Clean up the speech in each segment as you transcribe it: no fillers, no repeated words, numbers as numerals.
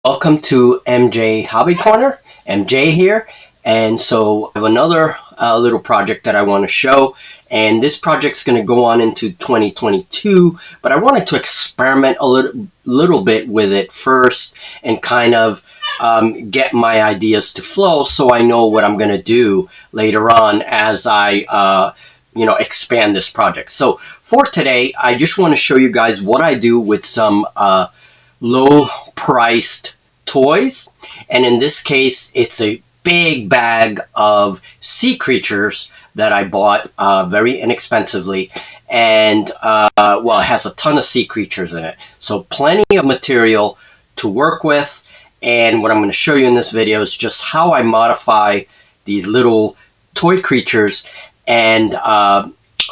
Welcome to MJ Hobby Corner. MJ here. And so I have another little project that I want to show. And this project's going to go on into 2022, but I wanted to experiment a little bit with it first and kind of get my ideas to flow so I know what I'm going to do later on as I expand this project. So for today, I just want to show you guys what I do with some low priced toys. And in this case, it's a big bag of sea creatures that I bought very inexpensively. And well, it has a ton of sea creatures in it. So plenty of material to work with. And what I'm going to show you in this video is just how I modify these little toy creatures. And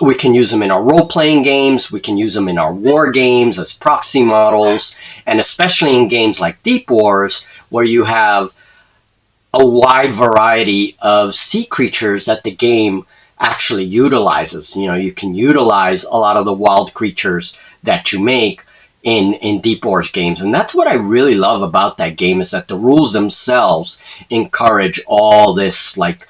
we can use them in our role-playing games, we can use them in our war games as proxy models, and especially in games like Deep Wars, where you have a wide variety of sea creatures that the game actually utilizes. You know, you can utilize a lot of the wild creatures that you make in Deep Wars games. And that's what I really love about that game, is that the rules themselves encourage all this, like,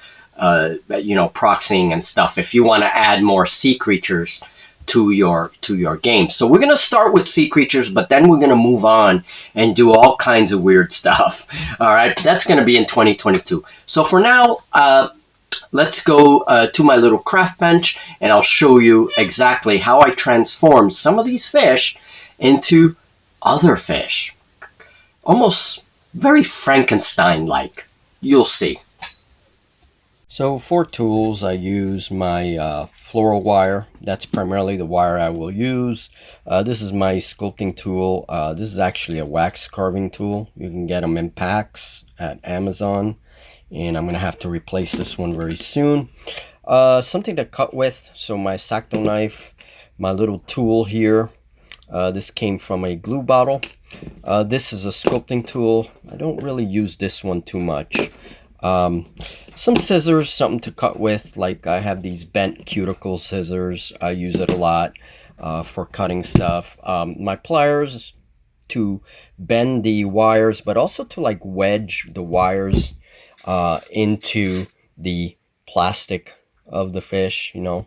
proxying and stuff if you want to add more sea creatures to your game. So we're going to start with sea creatures, but then we're going to move on and do all kinds of weird stuff. All right, that's going to be in 2022. So for now, let's go to my little craft bench, and I'll show you exactly how I transform some of these fish into other fish. Almost very Frankenstein-like. You'll see. So for tools, I use my floral wire. That's primarily the wire I will use. This is my sculpting tool. This is actually a wax carving tool. You can get them in packs at Amazon. And I'm going to have to replace this one very soon. Something to cut with. So my X-Acto knife, my little tool here. This came from a glue bottle. This is a sculpting tool. I don't really use this one too much. Some scissors, something to cut with, like I have these bent cuticle scissors. I use it a lot for cutting stuff. My pliers to bend the wires, but also to like wedge the wires into the plastic of the fish, you know.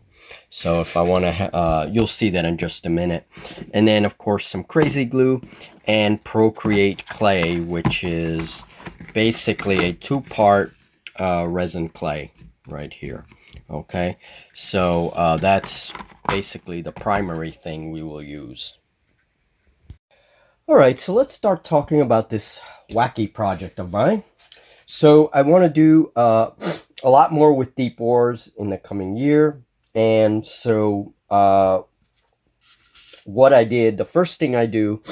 So if I want to, you'll see that in just a minute. And then of course some crazy glue and Procreate clay, which is basically a two-part resin clay right here. Okay, so that's basically the primary thing we will use. All right, so let's start talking about this wacky project of mine. So I want to do a lot more with Deep Wars in the coming year. And so what I did, the first thing I do,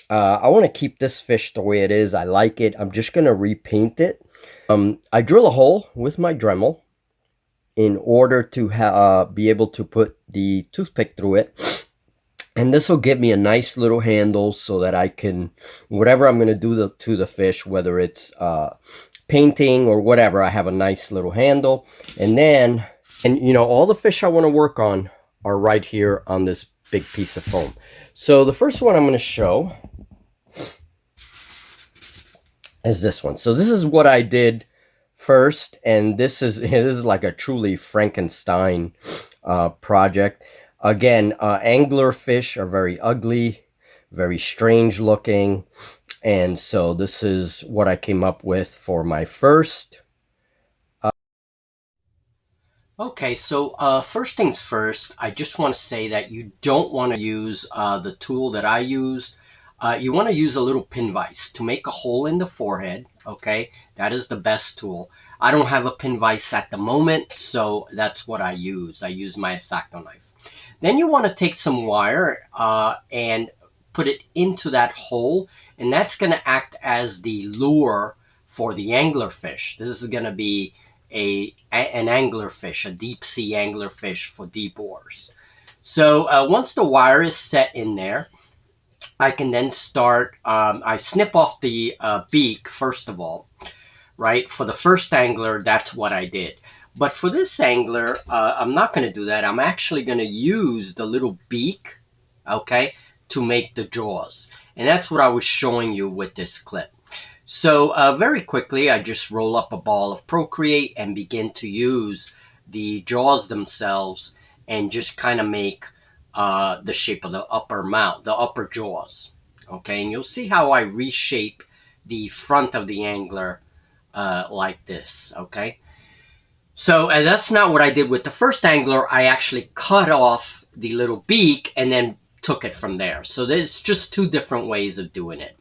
I want to keep this fish the way it is. I like it. I'm just going to repaint it. I drill a hole with my Dremel in order to be able to put the toothpick through it. And this will give me a nice little handle so that I can, whatever I'm going to do to the fish, whether it's painting or whatever, I have a nice little handle. And then, you know, all the fish I want to work on are right here on this big piece of foam. So the first one I'm going to show is this one. So this is what I did first, and this is like a truly Frankenstein project. Again, angler fish are very ugly, very strange looking, and so this is what I came up with for my first. Okay, so first things first, I just want to say that you don't want to use the tool that I use. You want to use a little pin vise to make a hole in the forehead, okay? That is the best tool. I don't have a pin vise at the moment, so that's what I use. I use my X-Acto knife. Then you want to take some wire and put it into that hole, and that's going to act as the lure for the anglerfish. This is going to be an anglerfish, a deep sea anglerfish for Deep Wars. So once the wire is set in there, I can then start, I snip off the beak first of all, right? For the first angler, that's what I did. But for this angler, I'm not going to do that. I'm actually going to use the little beak, okay, to make the jaws. And that's what I was showing you with this clip. So very quickly, I just roll up a ball of Procreate and begin to use the jaws themselves and just kind of make the shape of the upper mouth, the upper jaws. Okay, and you'll see how I reshape the front of the angler like this. Okay, so that's not what I did with the first angler. I actually cut off the little beak and then took it from there. So there's just two different ways of doing it.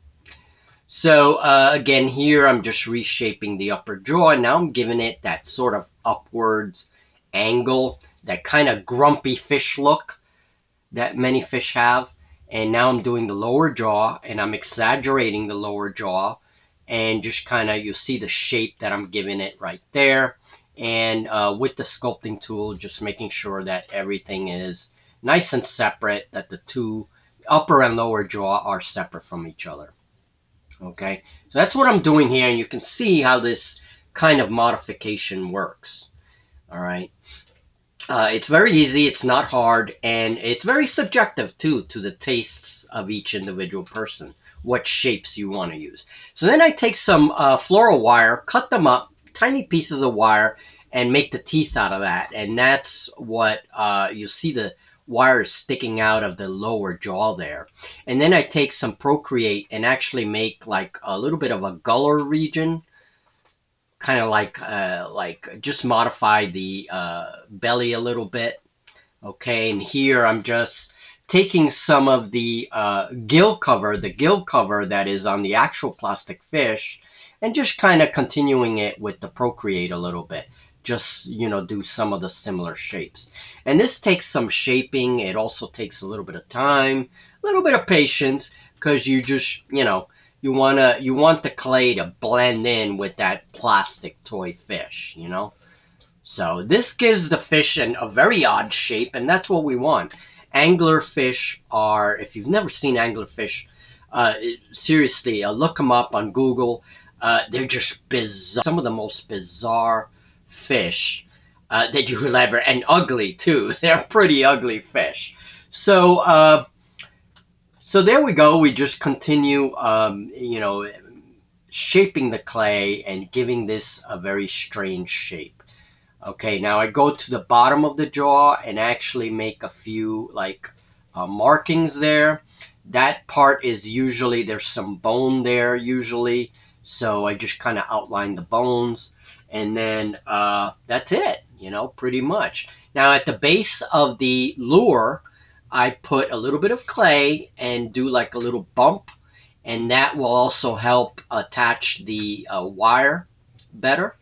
So again, here I'm just reshaping the upper jaw, and now I'm giving it that sort of upwards angle, that kind of grumpy fish look that many fish have. And now I'm doing the lower jaw, and I'm exaggerating the lower jaw, and just kind of, you see the shape that I'm giving it right there. And with the sculpting tool, just making sure that everything is nice and separate, that the two upper and lower jaw are separate from each other. Okay, so that's what I'm doing here, and you can see how this kind of modification works. All right, it's very easy, it's not hard, and it's very subjective too to the tastes of each individual person, what shapes you want to use. So then I take some floral wire, cut them up, tiny pieces of wire, and make the teeth out of that. And that's what you see, the wire sticking out of the lower jaw there. And then I take some Procreate and actually make like a little bit of a gullet region, kind of like just modify the belly a little bit. Okay, and here I'm just taking some of the gill cover that is on the actual plastic fish, and just kind of continuing it with the Procreate a little bit. Just, do some of the similar shapes. And this takes some shaping. It also takes a little bit of time, a little bit of patience, because you just, you want the clay to blend in with that plastic toy fish, So this gives the fish a very odd shape, and that's what we want. Anglerfish are, if you've never seen anglerfish, seriously, look them up on Google. They're just bizarre, some of the most bizarre fish that you will ever, and ugly too. They're pretty ugly fish. So so there we go. We just continue, shaping the clay and giving this a very strange shape. Okay, now I go to the bottom of the jaw and actually make a few like markings there. That part is usually, there's some bone there usually, so I just kind of outline the bones, and then that's it, pretty much. Now at the base of the lure, I put a little bit of clay and do like a little bump, and that will also help attach the wire better.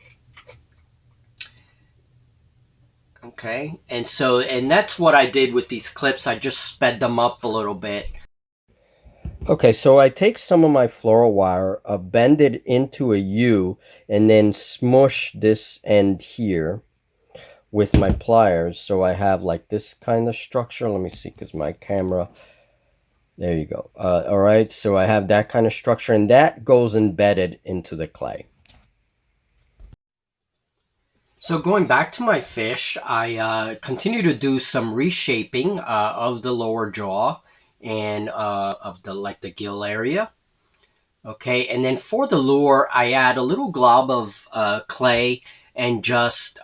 Okay, and that's what I did with these clips. I just sped them up a little bit. Okay, so I take some of my floral wire, bend it into a U, and then smush this end here with my pliers, so I have like this kind of structure. Let me see, because my camera, there you go. All right, so I have that kind of structure, and that goes embedded into the clay. So going back to my fish, I continue to do some reshaping of the lower jaw and of the gill area. Okay, and then for the lure, I add a little glob of clay and just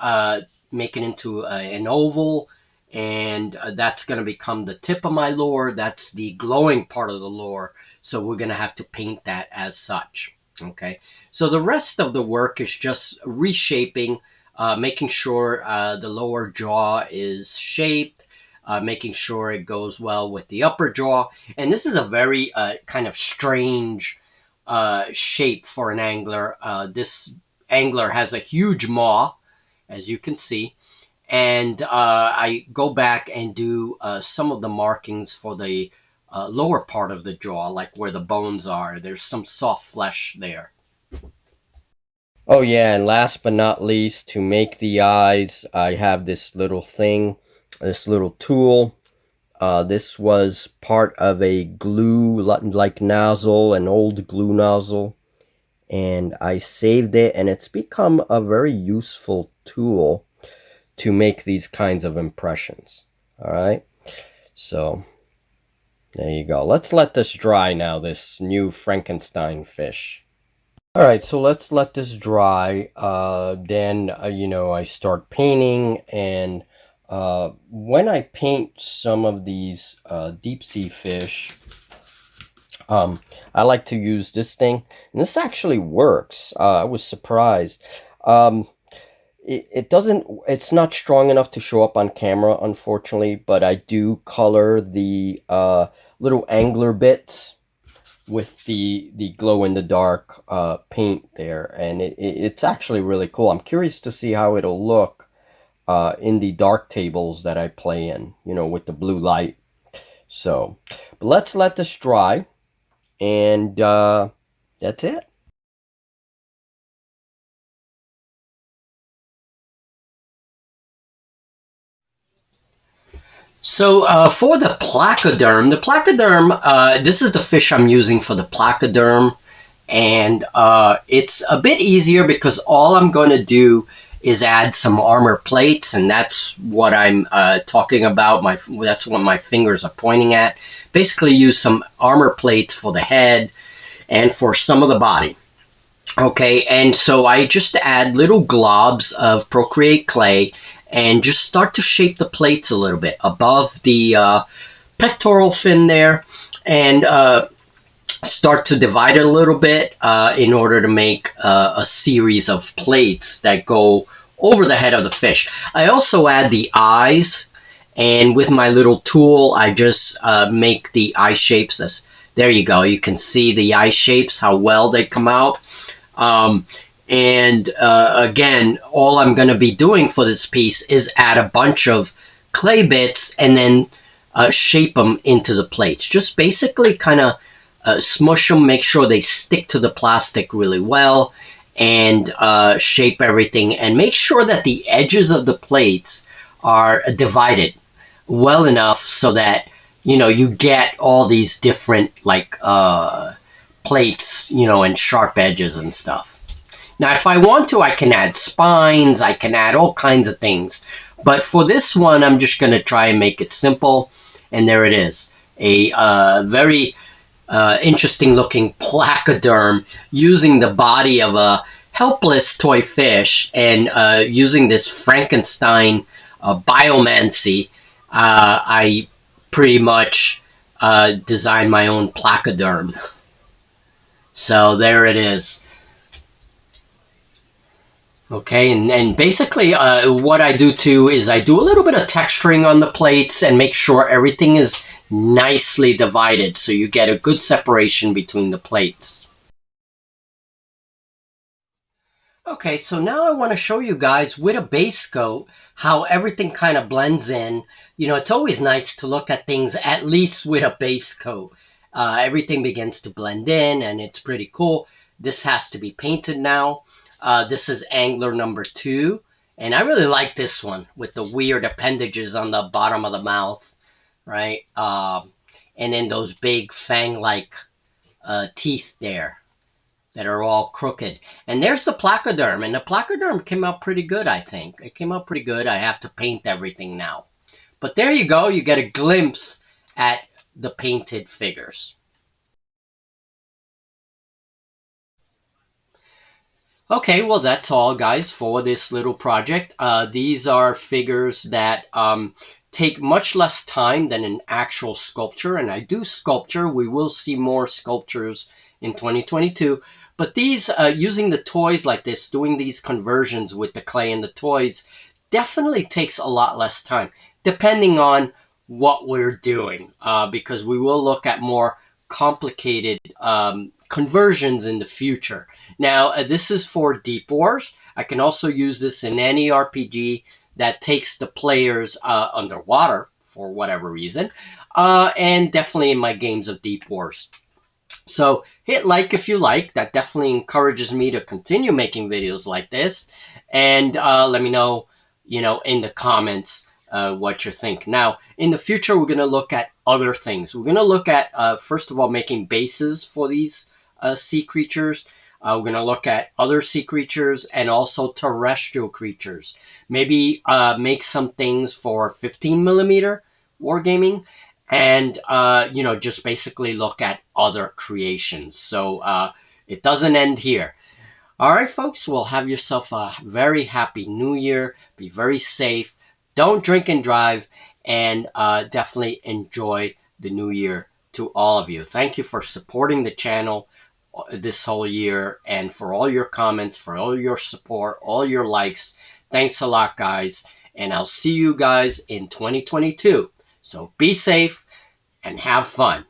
make it into an oval, and that's going to become the tip of my lure. That's the glowing part of the lure, so we're going to have to paint that as such. Okay, so the rest of the work is just reshaping, making sure the lower jaw is shaped, making sure it goes well with the upper jaw. And this is a very kind of strange shape for an angler. This angler has a huge maw, as you can see, and I go back and do some of the markings for the lower part of the jaw, like where the bones are. There's some soft flesh there. Oh yeah, and last but not least, to make the eyes, I have this little thing, this little tool. This was part of a glue-like nozzle, an old glue nozzle, and I saved it, and it's become a very useful tool to make these kinds of impressions. All right, so there you go. Let's let this dry now, this new Frankenstein fish. All right, so let's let this dry. Then, I start painting, and when I paint some of these deep sea fish, um, I like to use this thing, and this actually works. I was surprised. Um, it doesn't, it's not strong enough to show up on camera, unfortunately, but I do color the little angler bits with the glow in the dark paint there, and it's actually really cool. I'm curious to see how it'll look in the dark tables that I play in, with the blue light. So, but let's let this dry, and that's it. So for the placoderm, this is the fish I'm using for the placoderm, and it's a bit easier because all I'm going to do is add some armor plates, and that's what I'm talking about. That's what my fingers are pointing at. Basically, use some armor plates for the head and for some of the body. Okay, and so I just add little globs of procreate clay and just start to shape the plates a little bit above the pectoral fin there, and start to divide it a little bit in order to make a series of plates that go over the head of the fish. I also add the eyes, and with my little tool, I just make the eye shapes. There you go. You can see the eye shapes, how well they come out. Um, and again, all I'm going to be doing for this piece is add a bunch of clay bits and then shape them into the plates. Just basically kind of smush them, make sure they stick to the plastic really well, and shape everything, and make sure that the edges of the plates are divided well enough so that you get all these different like plates, and sharp edges and stuff. Now, if I want to, I can add spines, I can add all kinds of things. But for this one, I'm just going to try and make it simple. And there it is. A very interesting looking placoderm using the body of a helpless toy fish, and using this Frankenstein biomancy. I pretty much designed my own placoderm. So there it is. Okay, and basically what I do too is I do a little bit of texturing on the plates and make sure everything is nicely divided so you get a good separation between the plates. Okay, so now I want to show you guys with a base coat how everything kind of blends in. It's always nice to look at things at least with a base coat. Everything begins to blend in, and it's pretty cool. This has to be painted now. This is angler number 2, and I really like this one with the weird appendages on the bottom of the mouth, right? And then those big fang-like teeth there that are all crooked. And there's the placoderm, and the placoderm came out pretty good, I think. It came out pretty good. I have to paint everything now. But there you go. You get a glimpse at the painted figures. Okay, well, that's all, guys, for this little project. These are figures that take much less time than an actual sculpture, and I do sculpture. We will see more sculptures in 2022. But these, using the toys like this, doing these conversions with the clay and the toys, definitely takes a lot less time, depending on what we're doing, because we will look at more complicated conversions in the future. Now, this is for Deep Wars. I can also use this in any RPG that takes the players underwater for whatever reason, and definitely in my games of Deep Wars. So hit like if you like. That definitely encourages me to continue making videos like this, and let me know, in the comments what you think. Now, in the future, we're going to look at other things. We're going to look at, first of all, making bases for these sea creatures. We're going to look at other sea creatures and also terrestrial creatures. Maybe make some things for 15 millimeter wargaming, and just basically look at other creations. So it doesn't end here. All right, folks, well, have yourself a very happy new year. Be very safe. Don't drink and drive. And definitely enjoy the new year to all of you. Thank you for supporting the channel this whole year and for all your comments, for all your support, all your likes. Thanks a lot, guys. And I'll see you guys in 2022. So be safe and have fun.